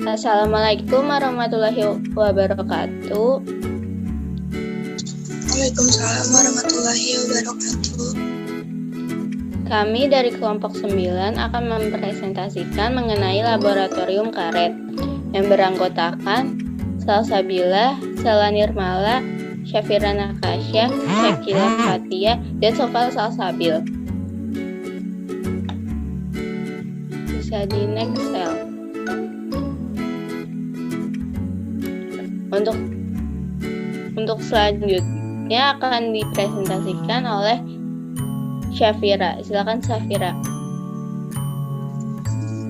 Assalamualaikum warahmatullahi wabarakatuh. Waalaikumsalam warahmatullahi wabarakatuh. Kami dari kelompok 9 akan mempresentasikan mengenai laboratorium karet yang beranggotakan Salsabila, Sela Nirmala, Syafira Nakasya, Syakila Fatia, dan Sofal Salsabil. Bisa di next cell. Untuk selanjutnya akan dipresentasikan oleh Syafira. Silakan Syafira.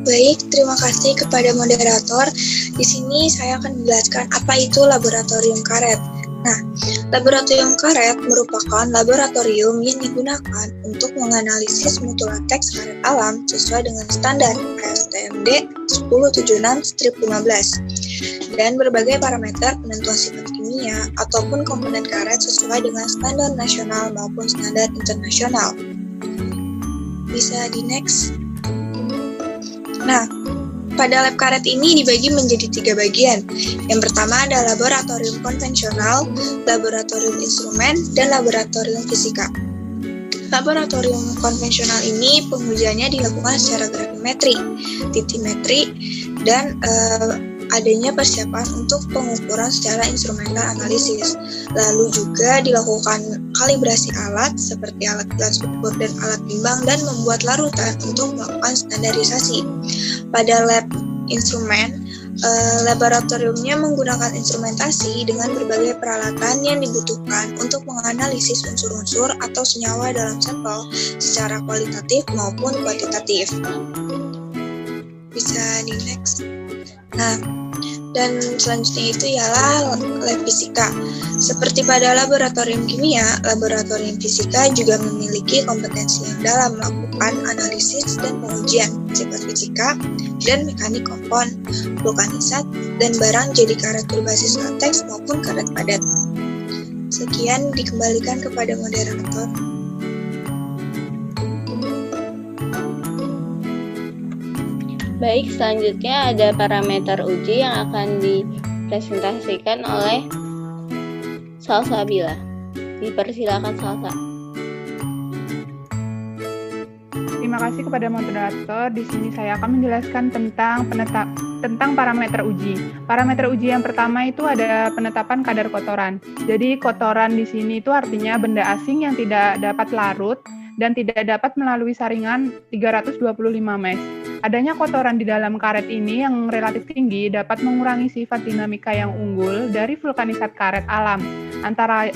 Baik, terima kasih kepada moderator. Di sini saya akan menjelaskan apa itu laboratorium karet. Nah, laboratorium karet merupakan laboratorium yang digunakan untuk menganalisis mutu lateks karet alam sesuai dengan standar ASTM D 1076/15 dan berbagai parameter penentuan sifat kimia ataupun komponen karet sesuai dengan standar nasional maupun standar internasional. Bisa di next. Nah, pada lab karet ini dibagi menjadi 3 bagian. Yang pertama adalah laboratorium konvensional, laboratorium instrumen, dan laboratorium fisika. Laboratorium konvensional ini pengujiannya dilakukan secara gravimetri, titimetri, dan adanya persiapan untuk pengukuran secara instrumental analisis. Lalu juga dilakukan kalibrasi alat seperti alat gelas ukur dan alat timbang dan membuat larutan untuk melakukan standarisasi. Pada lab instrumen, laboratoriumnya menggunakan instrumentasi dengan berbagai peralatan yang dibutuhkan untuk menganalisis unsur-unsur atau senyawa dalam sampel secara kualitatif maupun kuantitatif. Bisa di next. Nah, dan selanjutnya itu ialah lab fisika. Seperti pada laboratorium kimia, laboratorium fisika juga memiliki kompetensi yang dalam melakukan analisis dan pengujian sifat fisika dan mekanik kompon, vulkanisat, dan barang jadi karet berbasis lateks maupun karet padat. Sekian dikembalikan kepada moderator. Baik, selanjutnya ada parameter uji yang akan dipresentasikan oleh Salsabila. Dipersilakan Salsa. Terima kasih kepada moderator. Di sini saya akan menjelaskan tentang parameter uji. Parameter uji yang pertama itu ada penetapan kadar kotoran. Jadi kotoran di sini itu artinya benda asing yang tidak dapat larut dan tidak dapat melalui saringan 325 mes. Adanya kotoran di dalam karet ini yang relatif tinggi dapat mengurangi sifat dinamika yang unggul dari vulkanisat karet alam, antara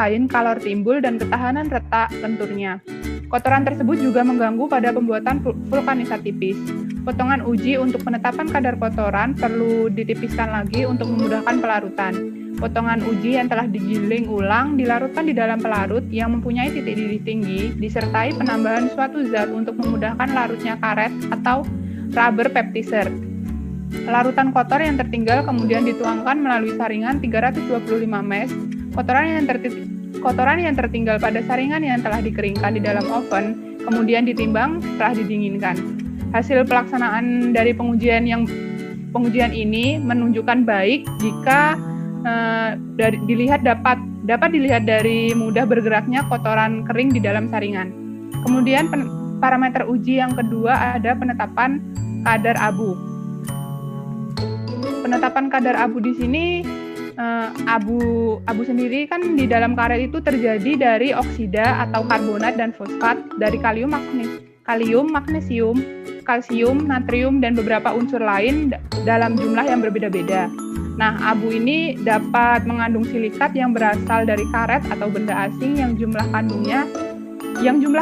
lain kalor timbul dan ketahanan retak lenturnya. Kotoran tersebut juga mengganggu pada pembuatan vulkanisat tipis. Potongan uji untuk penetapan kadar kotoran perlu ditipiskan lagi untuk memudahkan pelarutan. Potongan uji yang telah digiling ulang dilarutkan di dalam pelarut yang mempunyai titik didih tinggi, disertai penambahan suatu zat untuk memudahkan larutnya karet atau rubber peptizer. Larutan kotor yang tertinggal kemudian dituangkan melalui saringan 325 mes. Kotoran yang tertinggal pada saringan yang telah dikeringkan di dalam oven kemudian ditimbang setelah didinginkan. Hasil pelaksanaan dari pengujian ini menunjukkan baik jika dapat dilihat dari mudah bergeraknya kotoran kering di dalam saringan. Kemudian parameter uji yang kedua ada penetapan kadar abu. Penetapan kadar abu di sini abu sendiri kan di dalam karet itu terjadi dari oksida atau karbonat dan fosfat dari kalium, magnesium, kalsium, natrium, dan beberapa unsur lain dalam jumlah yang berbeda-beda. Nah, abu ini dapat mengandung silikat yang berasal dari karet atau benda asing yang jumlah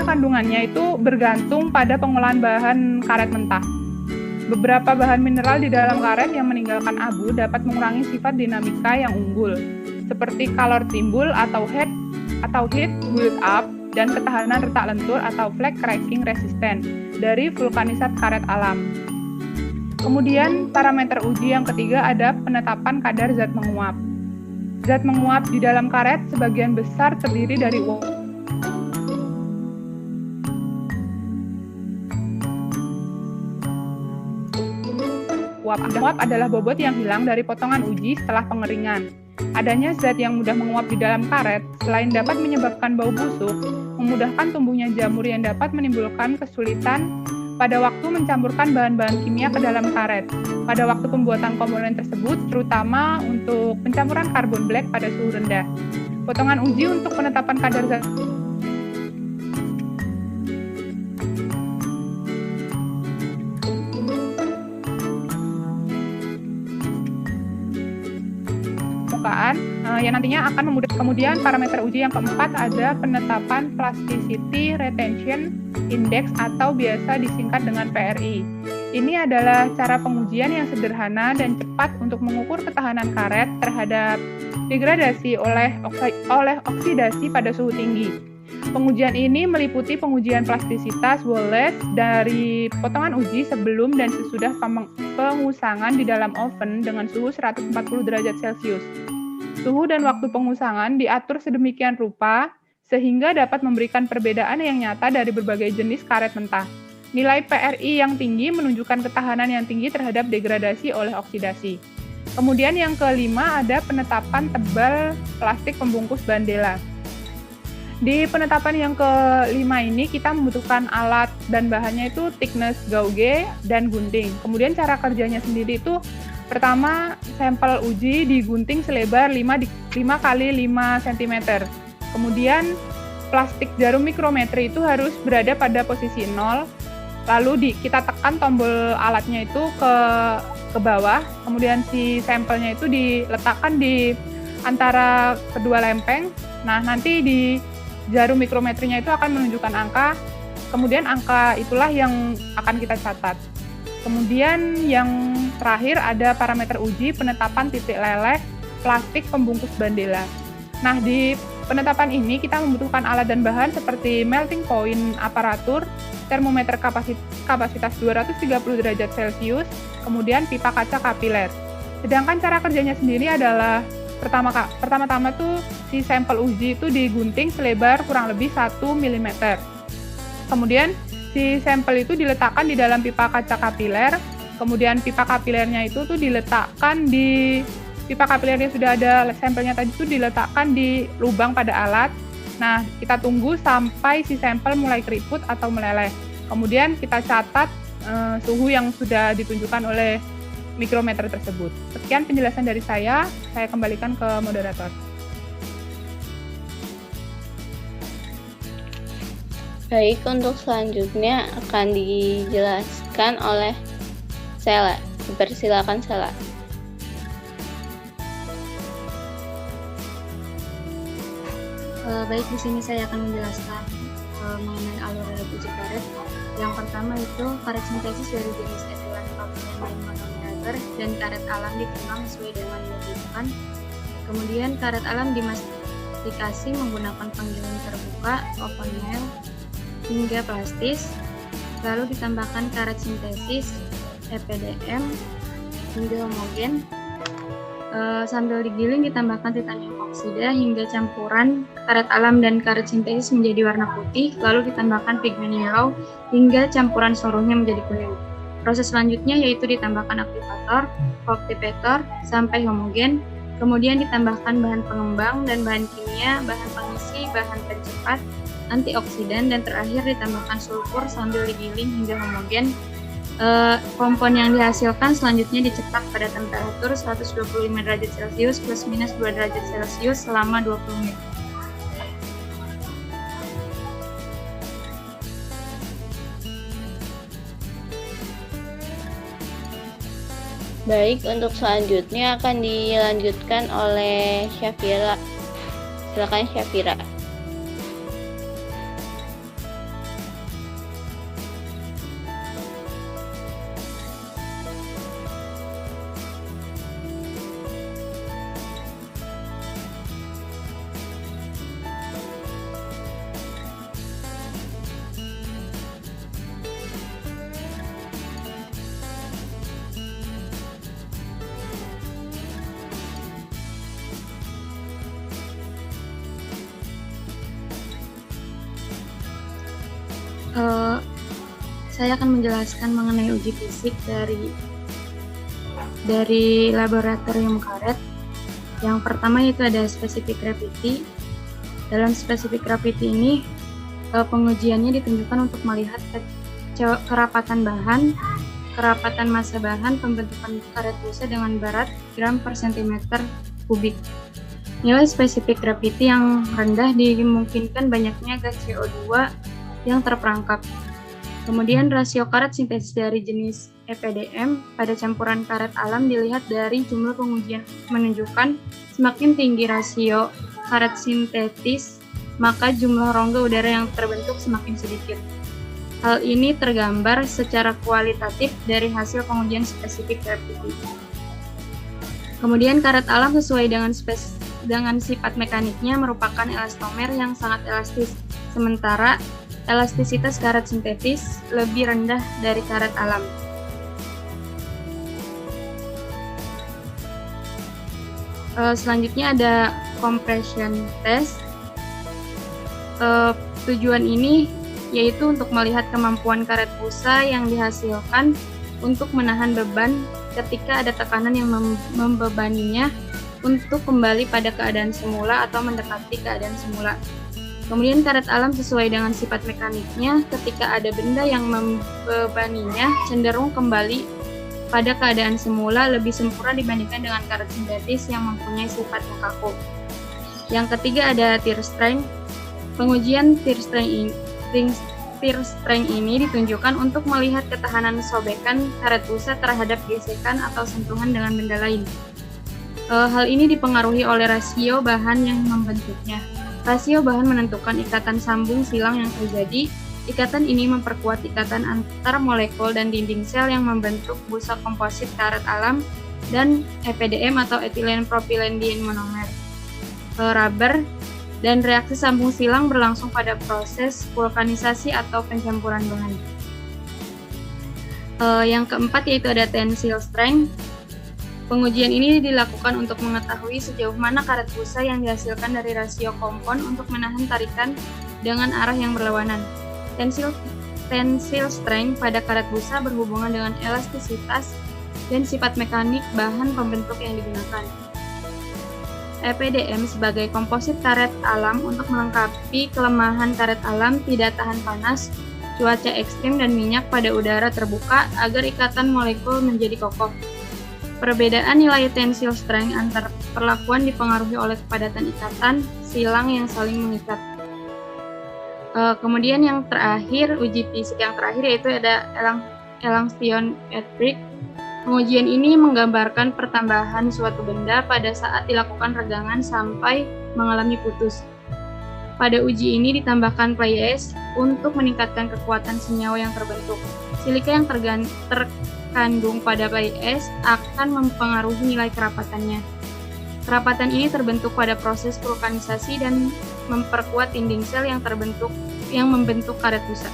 kandungannya itu bergantung pada pengolahan bahan karet mentah. Beberapa bahan mineral di dalam karet yang meninggalkan abu dapat mengurangi sifat dinamika yang unggul, seperti kalor timbul atau heat build up dan ketahanan retak lentur atau flake cracking resisten dari vulkanisat karet alam. Kemudian parameter uji yang ketiga ada penetapan kadar zat menguap. Zat menguap di dalam karet sebagian besar terdiri dari uap. Uap adalah bobot yang hilang dari potongan uji setelah pengeringan. Adanya zat yang mudah menguap di dalam karet, selain dapat menyebabkan bau busuk, memudahkan tumbuhnya jamur yang dapat menimbulkan kesulitan pada waktu mencampurkan bahan-bahan kimia ke dalam karet. Pada waktu pembuatan komponen tersebut, terutama untuk pencampuran karbon black pada suhu rendah. Potongan uji untuk penetapan kadar zat yang nantinya akan memudahkan. Kemudian parameter uji yang keempat ada penetapan Plasticity Retention Index atau biasa disingkat dengan PRI. Ini adalah cara pengujian yang sederhana dan cepat untuk mengukur ketahanan karet terhadap degradasi oleh oksidasi pada suhu tinggi. Pengujian ini meliputi pengujian plastisitas Wallace dari potongan uji sebelum dan sesudah pengusangan di dalam oven dengan suhu 140 derajat Celcius. Suhu dan waktu pengusangan diatur sedemikian rupa sehingga dapat memberikan perbedaan yang nyata dari berbagai jenis karet mentah. Nilai PRI yang tinggi menunjukkan ketahanan yang tinggi terhadap degradasi oleh oksidasi. Kemudian yang kelima ada penetapan tebal plastik pembungkus bandela. Di penetapan yang kelima ini kita membutuhkan alat dan bahannya itu thickness gauge dan gunting. Kemudian cara kerjanya sendiri itu pertama sampel uji digunting selebar 5 x 5 cm. Kemudian plastik jarum mikrometri itu harus berada pada posisi 0. Lalu kita tekan tombol alatnya itu ke bawah. Kemudian si sampelnya itu diletakkan di antara kedua lempeng. Nah, nanti di jarum mikrometrinya itu akan menunjukkan angka, kemudian angka itulah yang akan kita catat. Kemudian yang terakhir ada parameter uji penetapan titik leleh plastik pembungkus bandela. Nah, di penetapan ini kita membutuhkan alat dan bahan seperti melting point aparatur, termometer kapasitas 230 derajat Celcius, kemudian pipa kaca kapiler. Sedangkan cara kerjanya sendiri adalah pertama-tama tuh si sampel uji itu digunting selebar kurang lebih 1 mm. Kemudian si sampel itu diletakkan di dalam pipa kaca kapiler. Kemudian pipa kapilernya itu tuh diletakkan di pipa kapilernya sudah ada sampelnya tadi itu diletakkan di lubang pada alat. Nah, kita tunggu sampai si sampel mulai keriput atau meleleh. Kemudian kita catat suhu yang sudah ditunjukkan oleh mikrometer tersebut. Sekian penjelasan dari saya kembalikan ke moderator. Baik, untuk selanjutnya akan dijelaskan oleh Sela. Dipersilakan Sela. Baik, di sini saya akan menjelaskan mengenai alur uji karet. Yang pertama itu karet sintesis dari jenis etilen propylen monomer dan karet alam ditimbang sesuai dengan yang dibutuhkan. Kemudian karet alam dimastikasi menggunakan penggiling terbuka, open nail, hingga plastis. Lalu ditambahkan karet sintesis, EPDM, hingga homogen. Sambil digiling ditambahkan titanium oksida hingga campuran karet alam dan karet sintesis menjadi warna putih, lalu ditambahkan pigmen yellow hingga campuran seluruhnya menjadi kuning. Proses selanjutnya yaitu ditambahkan aktivator, koaktivator sampai homogen, kemudian ditambahkan bahan pengembang dan bahan kimia, bahan pengisi, bahan pencepat, antioksidan, dan terakhir ditambahkan sulfur sambil digiling hingga homogen. Kompon yang dihasilkan selanjutnya dicetak pada temperatur 125 derajat Celcius plus minus 2 derajat Celcius selama 20 menit. Baik, untuk selanjutnya akan dilanjutkan oleh Syafira. Silakan Syafira. Saya akan menjelaskan mengenai uji fisik dari dari laboratorium karet. Yang pertama itu ada specific gravity. Dalam specific gravity ini pengujiannya ditunjukkan untuk melihat kerapatan bahan, kerapatan massa bahan, pembentukan karet busa dengan berat gram per sentimeter kubik. Nilai specific gravity yang rendah dimungkinkan banyaknya gas CO2 yang terperangkap. Kemudian rasio karet sintesis dari jenis EPDM pada campuran karet alam dilihat dari jumlah pengujian menunjukkan semakin tinggi rasio karet sintetis, maka jumlah rongga udara yang terbentuk semakin sedikit. Hal ini tergambar secara kualitatif dari hasil pengujian spesifik gravity. Kemudian karet alam sesuai dengan sifat mekaniknya merupakan elastomer yang sangat elastis, sementara elastisitas karet sintetis lebih rendah dari karet alam. Selanjutnya ada compression test. Tujuan ini yaitu untuk melihat kemampuan karet busa yang dihasilkan untuk menahan beban ketika ada tekanan yang membebaninya untuk kembali pada keadaan semula atau mendekati keadaan semula. Kemudian karet alam sesuai dengan sifat mekaniknya, ketika ada benda yang membebaninya cenderung kembali pada keadaan semula lebih sempurna dibandingkan dengan karet sintetis yang mempunyai sifat yang kaku. Yang ketiga ada tear strength. Pengujian tear strength ini ditunjukkan untuk melihat ketahanan sobekan karet busa terhadap gesekan atau sentuhan dengan benda lain. Hal ini dipengaruhi oleh rasio bahan yang membentuknya. Rasio bahan menentukan ikatan sambung silang yang terjadi. Ikatan ini memperkuat ikatan antar molekul dan dinding sel yang membentuk busa komposit karet alam dan EPDM atau ethylene propylene monomer. Rubber dan reaksi sambung silang berlangsung pada proses vulkanisasi atau pencampuran bahan. Yang keempat yaitu ada tensile strength. Pengujian ini dilakukan untuk mengetahui sejauh mana karet busa yang dihasilkan dari rasio kompon untuk menahan tarikan dengan arah yang berlawanan. Tensile strength pada karet busa berhubungan dengan elastisitas dan sifat mekanik bahan pembentuk yang digunakan. EPDM sebagai komposit karet alam untuk melengkapi kelemahan karet alam tidak tahan panas, cuaca ekstrim dan minyak pada udara terbuka agar ikatan molekul menjadi kokoh. Perbedaan nilai tensile strength antar perlakuan dipengaruhi oleh kepadatan ikatan silang yang saling mengikat. Kemudian yang terakhir, uji fisik yang terakhir yaitu ada Elangstone-Edrick. Pengujian ini menggambarkan pertambahan suatu benda pada saat dilakukan regangan sampai mengalami putus. Pada uji ini ditambahkan playas untuk meningkatkan kekuatan senyawa yang terbentuk. Silika yang terkandung pada playas akan mempengaruhi nilai kerapatannya. Kerapatan ini terbentuk pada proses vulkanisasi dan memperkuat dinding sel yang membentuk karet busa.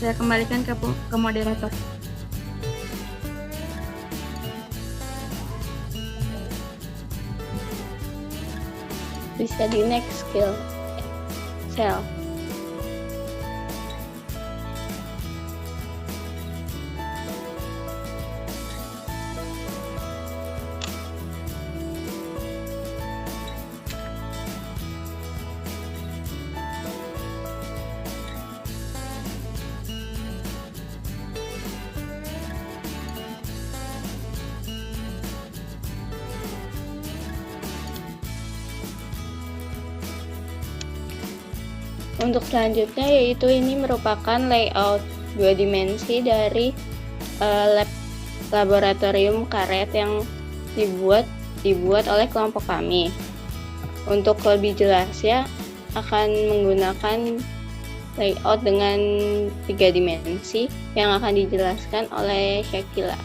Saya kembalikan ke moderator. Bisa di next skill cell. Untuk selanjutnya yaitu ini merupakan layout 2 dimensi dari laboratorium karet yang dibuat oleh kelompok kami. Untuk lebih jelasnya akan menggunakan layout dengan 3 dimensi yang akan dijelaskan oleh Syakila.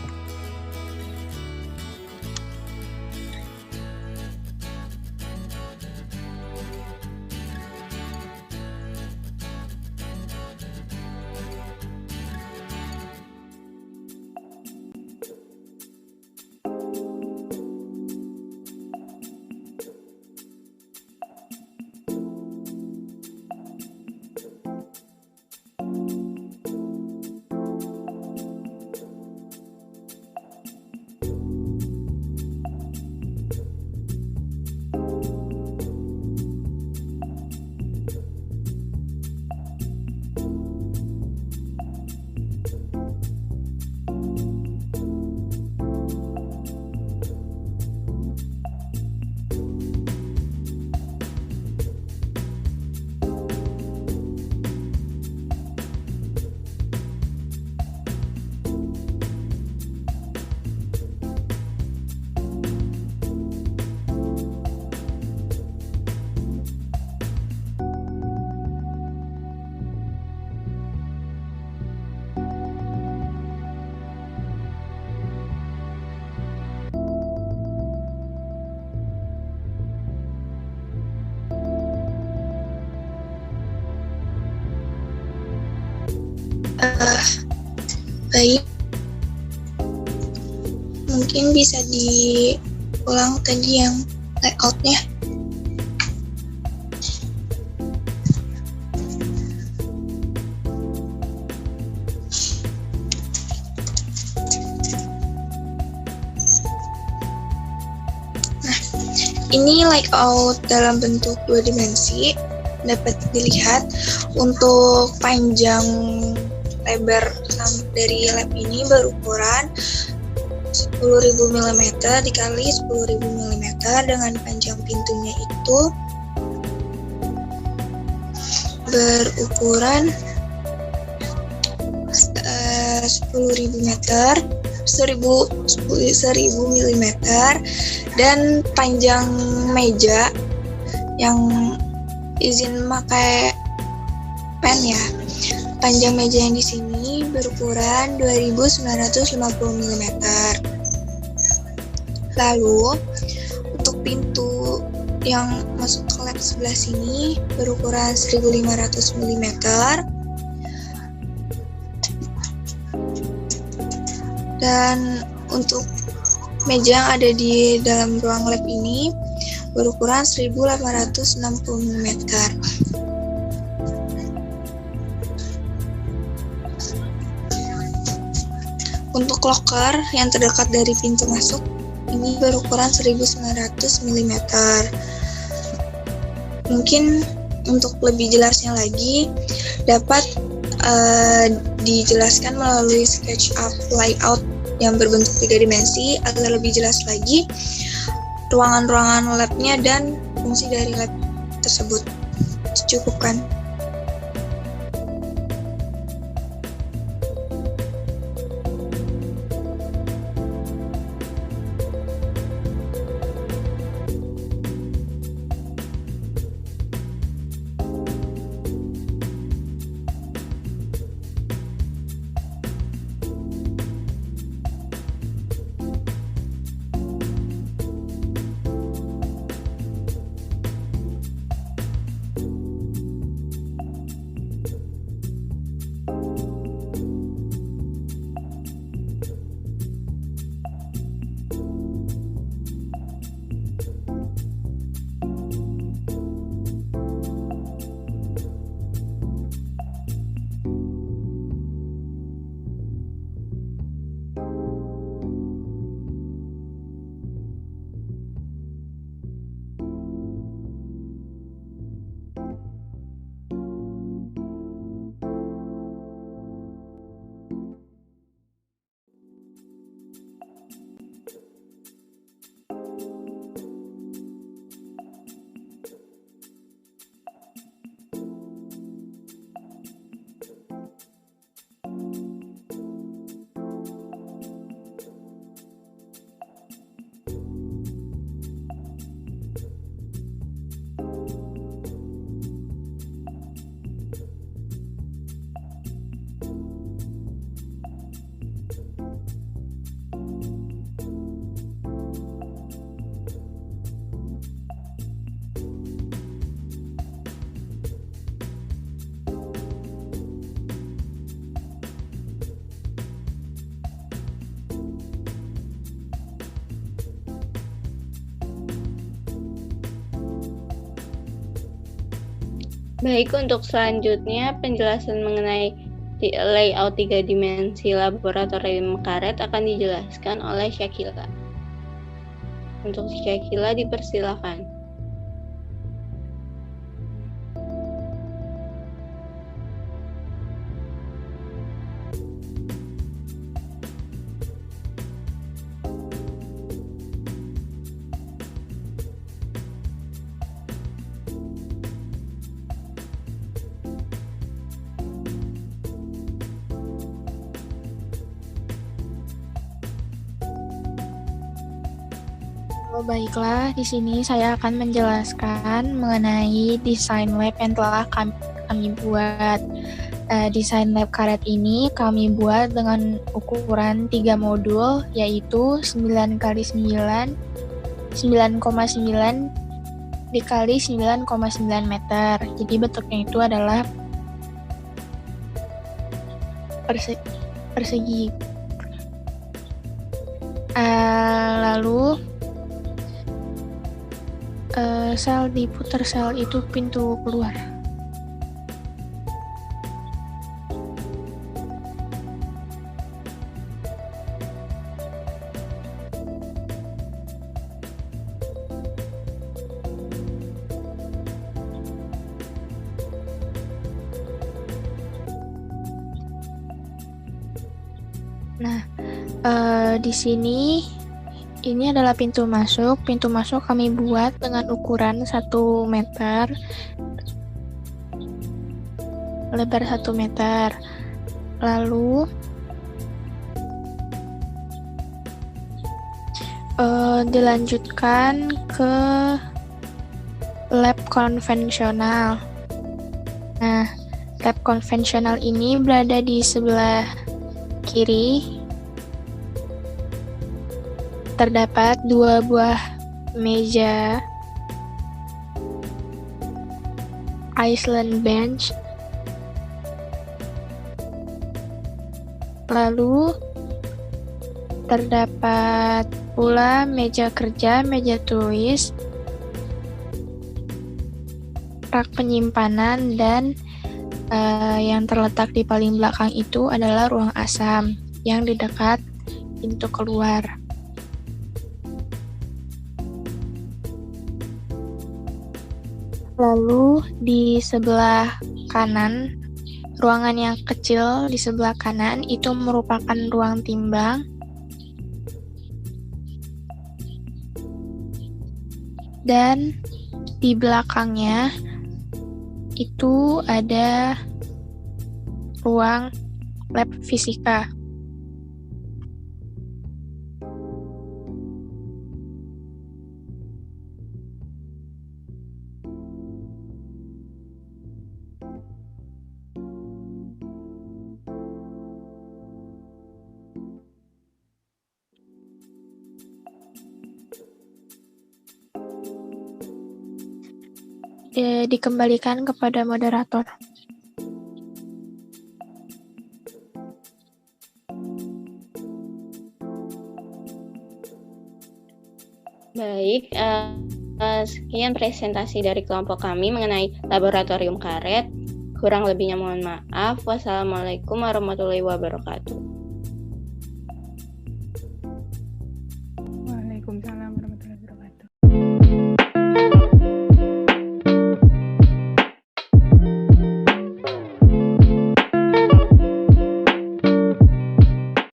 Baik, mungkin bisa diulang tadi yang layoutnya. Ini layout dalam bentuk 2 dimensi, dapat dilihat untuk panjang lebar dari lab ini berukuran 10.000 mm dikali 10.000 mm dengan panjang pintunya itu berukuran 10.000 meter 1000 mm dan panjang meja yang izin pakai pen ya. Panjang meja yang di sini berukuran 2950 mm. Lalu untuk pintu yang masuk ke lab sebelah sini berukuran 1500 mm. Dan untuk meja yang ada di dalam ruang lab ini berukuran 1860 mm. Untuk loker yang terdekat dari pintu masuk ini berukuran 1900 mm. Mungkin untuk lebih jelasnya lagi dapat dijelaskan melalui SketchUp layout yang berbentuk 3 dimensi agar lebih jelas lagi ruangan-ruangan labnya dan fungsi dari lab tersebut. Cukupkan. Baik, untuk selanjutnya penjelasan mengenai layout 3 dimensi laboratorium karet akan dijelaskan oleh Syakila. Untuk Syakila dipersilakan. Baiklah, di sini saya akan menjelaskan mengenai desain lab yang telah kami buat. Desain lab karet ini kami buat dengan ukuran 3 modul, yaitu 9 x 9, 9,9 dikali 9,9 meter. Jadi bentuknya itu adalah persegi. Lalu sel diputar sel itu pintu keluar. Nah, di sini ini adalah pintu masuk. Pintu masuk kami buat dengan ukuran 1 meter, lebar 1 meter. Lalu dilanjutkan ke lab konvensional. Nah, lab konvensional ini berada di sebelah kiri. Terdapat 2 buah meja Iceland bench. Lalu terdapat pula meja kerja, meja tulis, rak penyimpanan, dan yang terletak di paling belakang itu adalah ruang asam yang di dekat pintu keluar. Lalu di sebelah kanan, ruangan yang kecil di sebelah kanan itu merupakan ruang timbang. Dan di belakangnya itu ada ruang lab fisika. Dikembalikan kepada moderator. Baik, sekian presentasi dari kelompok kami mengenai laboratorium karet. Kurang lebihnya mohon maaf. Wassalamualaikum warahmatullahi wabarakatuh.